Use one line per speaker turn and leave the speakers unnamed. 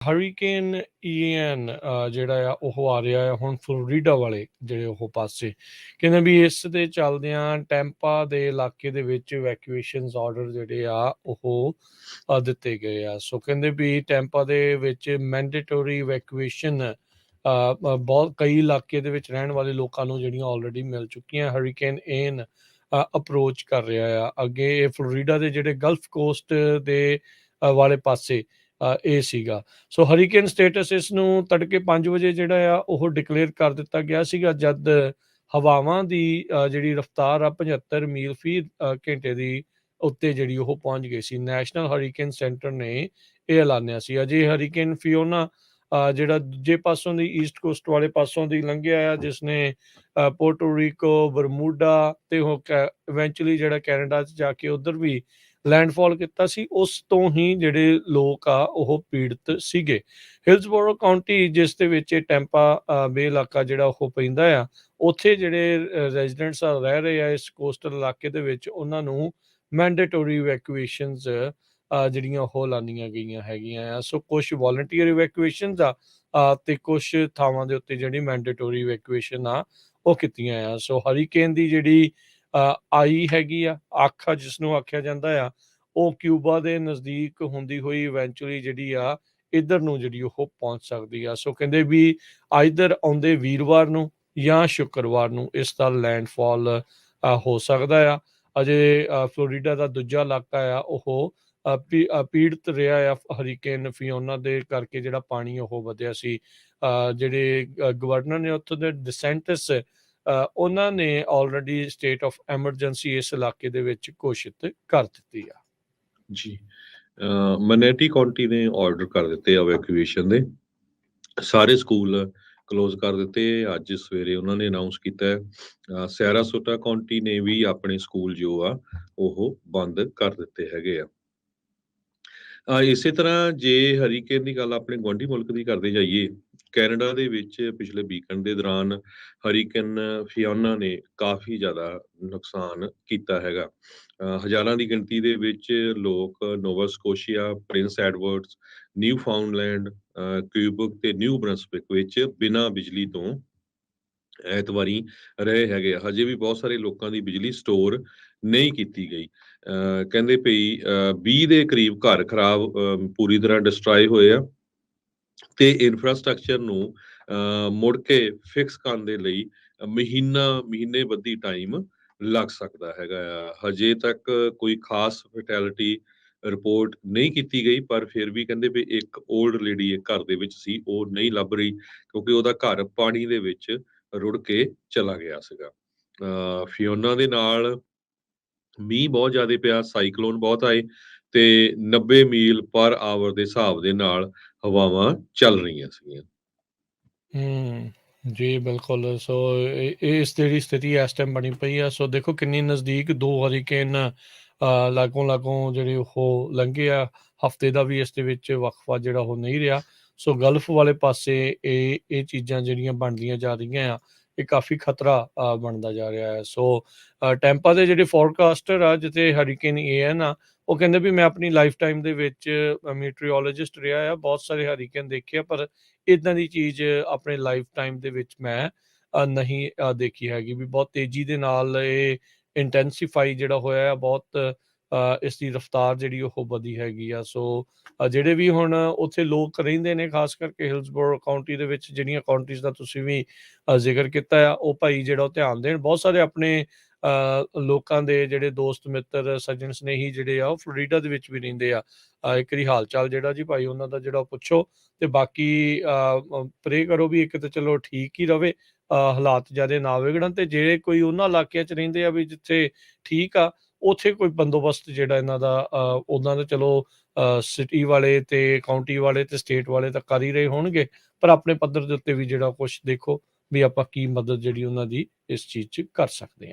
Hurricane EN ਜਿਹੜਾ ਆ ਉਹ ਆ ਰਿਹਾ ਆ ਹੁਣ ਫਲੋਰੀਡਾ ਵਾਲੇ ਜਿਹੜੇ ਉਹ ਪਾਸੇ ਕਹਿੰਦੇ ਵੀ ਇਸ ਦੇ ਚੱਲਦਿਆਂ ਟੈਂਪਾ ਦੇ ਇਲਾਕੇ ਦੇ ਵਿੱਚ ਇਵੈਕੂਏਸ਼ਨਸ ਆਰਡਰ ਜਿਹੜੇ ਆ ਉਹ ਦਿੱਤੇ ਗਏ ਆ। ਸੋ ਕਹਿੰਦੇ ਵੀ ਟੈਂਪਾ ਦੇ ਵਿੱਚ ਮੈਂਡੇਟੋਰੀ ਇਵੈਕੂਏਸ਼ਨ ਬਹੁਤ ਕਈ ਇਲਾਕੇ ਦੇ ਵਿੱਚ ਰਹਿਣ ਵਾਲੇ ਲੋਕਾਂ ਨੂੰ ਜਿਹੜੀਆਂ ਆਲਰੇਡੀ ਮਿਲ ਚੁੱਕੀਆਂ। ਹਰੀਕੇਨ ਏਨ ਅਪਰੋਚ ਕਰ ਰਿਹਾ ਆ ਅੱਗੇ। ਇਹ ਫਲੋਰੀਡਾ ਦੇ ਜਿਹੜੇ ਗਲਫ ਕੋਸਟ ਦੇ ਵਾਲੇ ਪਾਸੇ ਇਹ ਸੀਗਾ। ਸੋ ਹਰੀਕੇਨ ਸਟੇਟਸ ਇਸ ਨੂੰ ਤੜਕੇ 5 ਵਜੇ ਜਿਹੜਾ ਆ ਉਹ ਡਿਕਲੇਅਰ ਕਰ ਦਿੱਤਾ ਗਿਆ ਸੀਗਾ, ਜਦ ਹਵਾਵਾਂ ਦੀ ਜਿਹੜੀ ਰਫ਼ਤਾਰ ਆ 75 ਮੀਲ ਫੀ ਘੰਟੇ ਦੀ ਉੱਤੇ ਜਿਹੜੀ ਉਹ ਪਹੁੰਚ ਗਈ ਸੀ। ਨੈਸ਼ਨਲ ਹਰੀਕੇਨ ਸੈਂਟਰ ਨੇ ਇਹ ਐਲਾਨਿਆ ਸੀ। ਅਜੇ ਹਰੀਕੇਨ ਫਿਓਨਾ ਜਿਹੜਾ ਦੂਜੇ ਪਾਸੋਂ ਦੀ ਈਸਟ ਕੋਸਟ ਵਾਲੇ ਪਾਸੋਂ ਦੀ ਲੰਘਿਆ ਆ, ਜਿਸਨੇ ਪੋਰਟੋ ਰੀਕੋ, ਬਰਮੂਡਾ ਤੇ ਉਹ ਇਵੈਂਚੁਅਲੀ ਜਿਹੜਾ ਕੈਨੇਡਾ 'ਚ ਜਾ ਕੇ ਉੱਧਰ ਵੀ ਲੈਂਡਫਾਲ ਕੀਤਾ ਸੀ, ਉਸ ਤੋਂ ਹੀ ਜਿਹੜੇ ਲੋਕ ਆ ਉਹ ਪੀੜਤ ਸੀਗੇ। ਹਿਲਸਬੋਰੋ ਕਾਉਂਟੀ ਜਿਸ ਦੇ ਵਿੱਚ ਇਹ ਟੈਂਪਾ ਬੇ ਇਲਾਕਾ ਜਿਹੜਾ ਉਹ ਪੈਂਦਾ ਆ, ਉੱਥੇ ਜਿਹੜੇ ਰੈਜ਼ੀਡੈਂਟਸ ਰਹਿ ਰਹੇ ਆ ਇਸ ਕੋਸਟਲ ਇਲਾਕੇ ਦੇ ਵਿੱਚ, ਉਹਨਾਂ ਨੂੰ ਮੈਂਡੇਟੋਰੀ ਇਵੈਕੂਏਸ਼ਨਸ ਜਿਹੜੀਆਂ ਉਹ ਐਲਾਨੀਆਂ ਗਈਆਂ ਹੈਗੀਆਂ ਆ। ਸੋ ਕੁਛ ਵਾਲੰਟੀਅਰ ਇਵੈਕੂਏਸ਼ਨਸ ਆ ਤੇ ਕੁਛ ਥਾਵਾਂ ਦੇ ਉੱਤੇ ਜਿਹੜੀ ਮੈਂਡੇਟੋਰੀ ਇਵੈਕੂਏਸ਼ਨ ਆ ਉਹ ਕੀਤੀਆਂ ਆ। ਸੋ ਹਰੀਕੇਨ ਦੀ ਜਿਹੜੀ ਆਈ ਹੈਗੀ ਆ, ਅੱਖ ਆ ਜਿਸ ਨੂੰ ਆਖਿਆ ਜਾਂਦਾ ਆ, ਉਹ ਕਿਊਬਾ ਦੇ ਨਜ਼ਦੀਕ ਹੁੰਦੀ ਹੋਈ ਇਵੈਂਚੁਅਲੀ ਜਿਹੜੀ ਆ ਇੱਧਰ ਨੂੰ ਜਿਹੜੀ ਉਹ ਪਹੁੰਚ ਸਕਦੀ ਆ। ਸੋ ਕਹਿੰਦੇ ਵੀ ਆਈਦਰ ਆਉਂਦੇ ਵੀਰਵਾਰ ਨੂੰ ਜਾਂ ਸ਼ੁੱਕਰਵਾਰ ਨੂੰ ਇਸ ਦਾ ਲੈਂਡਫਾਲ ਹੋ ਸਕਦਾ ਆ। ਅਜੇ ਫਲੋਰੀਡਾ ਦਾ ਦੂਜਾ ਇਲਾਕਾ ਆ ਉਹ ਪੀੜਤ ਰਿਹਾ ਆ ਹਰੀਕੇਨ ਫਿਓਨਾ ਦੇ ਕਰਕੇ, ਜਿਹੜਾ ਪਾਣੀ ਉਹ ਵਧਿਆ ਸੀ। ਜਿਹੜੇ ਗਵਰਨਰ ਨੇ ਉੱਥੋਂ ਦੇ ਡਿਸੈਂਟਿਸ ਉਹਨਾਂ ਨੇ ਆਲਰੇਡੀ ਸਟੇਟ ਆਫ ਐਮਰਜੈਂਸੀ ਇਸ ਇਲਾਕੇ ਦੇ ਵਿੱਚ ਘੋਸ਼ਿਤ ਕਰ ਦਿੱਤੀ ਆ।
ਜੀ ਮਨੈਟੀ ਕਾਉਂਟੀ ਨੇ ਆਰਡਰ ਕਰ ਦਿੱਤੇ ਇਵੈਕੂਏਸ਼ਨ ਦੇ, ਸਾਰੇ ਸਕੂਲ ਕਲੋਜ਼ ਕਰ ਦਿੱਤੇ। ਅੱਜ ਸਵੇਰੇ ਉਹਨਾਂ ਨੇ ਅਨਾਉਂਸ ਕੀਤਾ। ਸੈਰਾਸੋਟਾ ਕਾਉਂਟੀ ਨੇ ਵੀ ਆਪਣੇ ਸਕੂਲ ਜੋ ਆ ਉਹ ਬੰਦ ਕਰ ਦਿੱਤੇ ਹੈਗੇ ਆ। ਇਸੇ ਤਰ੍ਹਾਂ ਜੇ ਹਰੀਕੇਨ ਦੀ ਗੱਲ ਆਪਣੇ ਗੁਆਂਢੀ ਮੁਲਕ ਦੀ ਕਰਦੇ ਜਾਈਏ, ਕੈਨੇਡਾ ਦੇ ਵਿੱਚ ਪਿਛਲੇ ਵੀਕਐਂਡ ਦੇ ਦੌਰਾਨ ਹਰੀਕੇਨ ਫਿਓਨਾ ਨੇ ਕਾਫੀ ਜ਼ਿਆਦਾ ਨੁਕਸਾਨ ਕੀਤਾ ਹੈਗਾ। ਹਜ਼ਾਰਾਂ ਦੀ ਗਿਣਤੀ ਦੇ ਵਿੱਚ ਲੋਕ Nova Scotia, Prince Edwards, Newfoundland, Quebec ਤੇ ਨਿਊ ਬ੍ਰੰਸਵਿਕ ਵਿੱਚ ਬਿਨਾਂ ਬਿਜਲੀ ਤੋਂ ਐਤਵਾਰੀ ਰਹੇ ਹੈਗੇ ਆ। ਹਜੇ ਵੀ ਬਹੁਤ ਸਾਰੇ ਲੋਕਾਂ ਦੀ ਬਿਜਲੀ ਸਟੋਰ ਨਹੀਂ ਕੀਤੀ ਗਈ। ਕਹਿੰਦੇ ਪਈ 20 ਦੇ ਕਰੀਬ ਘਰ ਖਰਾਬ ਪੂਰੀ ਤਰ੍ਹਾਂ ਡਿਸਟਰਾਏ ਹੋਏ ਆ ਤੇ ਇਨਫਰਾਸਟਰਕਚਰ ਨੂੰ ਮੁੜ ਕੇ ਫਿਕਸ ਕਰਨ ਦੇ ਲਈ ਮਹੀਨੇ ਬੱਧੀ ਟਾਈਮ ਲੱਗ ਸਕਦਾ ਹੈਗਾ ਆ। ਹਜੇ ਤੱਕ ਕੋਈ ਖਾਸ ਫੈਟੈਲਿਟੀ ਰਿਪੋਰਟ ਨਹੀਂ ਕੀਤੀ ਗਈ, ਪਰ ਫਿਰ ਵੀ ਕਹਿੰਦੇ ਵੀ ਇੱਕ ਓਲਡ ਲੇਡੀ ਇੱਕ ਘਰ ਦੇ ਵਿੱਚ ਸੀ, ਉਹ ਨਹੀਂ ਲੱਭ ਰਹੀ ਕਿਉਂਕਿ ਉਹਦਾ ਘਰ ਪਾਣੀ ਦੇ ਵਿੱਚ ਰੁੜ ਕੇ ਚਲਾ ਗਿਆ ਸੀਗਾ। ਫਿਓਨਾ ਦੇ ਨਾਲ ਮੀਂਹ ਬਹੁਤ ਜ਼ਿਆਦਾ ਪਿਆ, ਸਾਈਕਲੋਨ ਬਹੁਤ ਆਏ ਤੇ 90 ਮੀਲ ਪਰ ਆਵਰ ਦੇ ਹਿਸਾਬ ਦੇ ਨਾਲ ਹਵਾਵਾਂ ਚੱਲ ਰਹੀਆਂ ਸੀਗੀਆਂ।
ਜੀ ਬਿਲਕੁਲ। ਸੋ ਇਸ ਜਿਹੜੀ ਸਥਿਤੀ ਇਸ ਟਾਈਮ ਬਣੀ ਪਈ ਆ, ਸੋ ਦੇਖੋ ਕਿੰਨੀ ਨਜ਼ਦੀਕ ਦੋ ਹਰੀਕੇਨ ਲਾਗੋਂ ਜਿਹੜੇ ਉਹ ਲੰਘੇ ਆ। ਹਫਤੇ ਦਾ ਵੀ ਇਸ ਦੇ ਵਿੱਚ ਵਕਫਾ ਜਿਹੜਾ ਉਹ ਨਹੀਂ ਰਿਹਾ। ਸੋ ਗਲਫ ਵਾਲੇ ਪਾਸੇ ਇਹ ਚੀਜ਼ਾਂ ਜਿਹੜੀਆਂ ਬਣਦੀਆਂ ਜਾ ਰਹੀਆਂ ਆ, ਇਹ ਕਾਫੀ ਖਤਰਾ ਬਣਦਾ ਜਾ ਰਿਹਾ ਹੈ। ਸੋ ਟੈਂਪਾ ਦੇ ਜਿਹੜੇ ਫੋਰਕਾਸਟਰ ਆ, ਜਿੱਥੇ ਹਰੀਕੇਨ ਏਐਨ ਆ, ਉਹ ਕਹਿੰਦੇ ਵੀ ਮੈਂ ਆਪਣੀ ਲਾਈਫ ਟਾਈਮ ਦੇ ਵਿੱਚ ਮੀਟਰੀਓਲੋਜਿਸਟ ਰਿਹਾ ਆ, ਬਹੁਤ ਸਾਰੇ ਹਰੀਕੇਨ ਦੇਖੇ ਆ, ਪਰ ਇੱਦਾਂ ਦੀ ਚੀਜ਼ ਆਪਣੇ ਲਾਈਫ ਟਾਈਮ ਦੇ ਵਿੱਚ ਮੈਂ ਨਹੀਂ ਦੇਖੀ ਹੈਗੀ ਵੀ ਬਹੁਤ ਤੇਜ਼ੀ ਦੇ ਨਾਲ ਇਹ ਇੰਟੈਂਸੀਫਾਈ ਜਿਹੜਾ ਹੋਇਆ ਆ, ਬਹੁਤ ਇਸ ਦੀ ਰਫ਼ਤਾਰ ਜਿਹੜੀ ਉਹ ਵਧੀ ਹੈਗੀ ਆ। ਸੋ ਜਿਹੜੇ ਵੀ ਹੁਣ ਉੱਥੇ ਲੋਕ ਰਹਿੰਦੇ ਨੇ, ਖਾਸ ਕਰਕੇ ਹਿਲਸਬੋਰੋ ਕਾਉਂਟੀ ਦੇ ਵਿੱਚ, ਜਿਹੜੀਆਂ ਕਾਉਂਟੀਜ਼ ਦਾ ਤੁਸੀਂ ਵੀ ਜ਼ਿਕਰ ਕੀਤਾ ਆ, ਉਹ ਭਾਈ ਜਿਹੜਾ ਉਹ ਧਿਆਨ ਦੇਣ। ਬਹੁਤ ਸਾਰੇ ਆਪਣੇ ਲੋਕਾਂ ਦੇ ਜਿਹੜੇ ਦੋਸਤ ਮਿੱਤਰ ਸੱਜਣ ਸਨੇਹੀ ਜਿਹੜੇ ਆ ਉਹ ਫਲੋਰੀਡਾ ਦੇ ਵਿੱਚ ਵੀ ਰਹਿੰਦੇ ਆ। ਇੱਕ ਵਾਰੀ ਹਾਲ ਚਾਲ ਜਿਹੜਾ ਜੀ ਭਾਈ ਉਹਨਾਂ ਦਾ ਜਿਹੜਾ ਉਹ ਪੁੱਛੋ, ਤੇ ਬਾਕੀ ਪ੍ਰੇ ਕਰੋ ਵੀ ਇੱਕ ਤਾਂ ਚਲੋ ਠੀਕ ਹੀ ਰਵੇ, ਹਾਲਾਤ ਜ਼ਿਆਦਾ ਨਾ ਵਿਗੜਨ, ਤੇ ਜਿਹੜੇ ਕੋਈ ਉਹਨਾਂ ਇਲਾਕਿਆਂ 'ਚ ਰਹਿੰਦੇ ਆ ਵੀ ਜਿੱਥੇ ਠੀਕ ਆ, ਉੱਥੇ ਕੋਈ ਬੰਦੋਬਸਤ ਜਿਹੜਾ ਇਹਨਾਂ ਦਾ ਉੱਦਾਂ ਦਾ ਚਲੋ ਸਿਟੀ ਵਾਲੇ ਤੇ ਕਾਉਂਟੀ ਵਾਲੇ ਤੇ ਸਟੇਟ ਵਾਲੇ ਤਾਂ ਕਰ ਹੀ ਰਹੇ ਹੋਣਗੇ, ਪਰ ਆਪਣੇ ਪੱਧਰ ਦੇ ਉੱਤੇ ਵੀ ਜਿਹੜਾ ਕੁਛ ਦੇਖੋ ਵੀ ਆਪਾਂ ਕੀ ਮਦਦ ਜਿਹੜੀ ਉਹਨਾਂ ਦੀ ਇਸ ਚੀਜ਼ 'ਚ ਕਰ ਸਕਦੇ ਹਾਂ।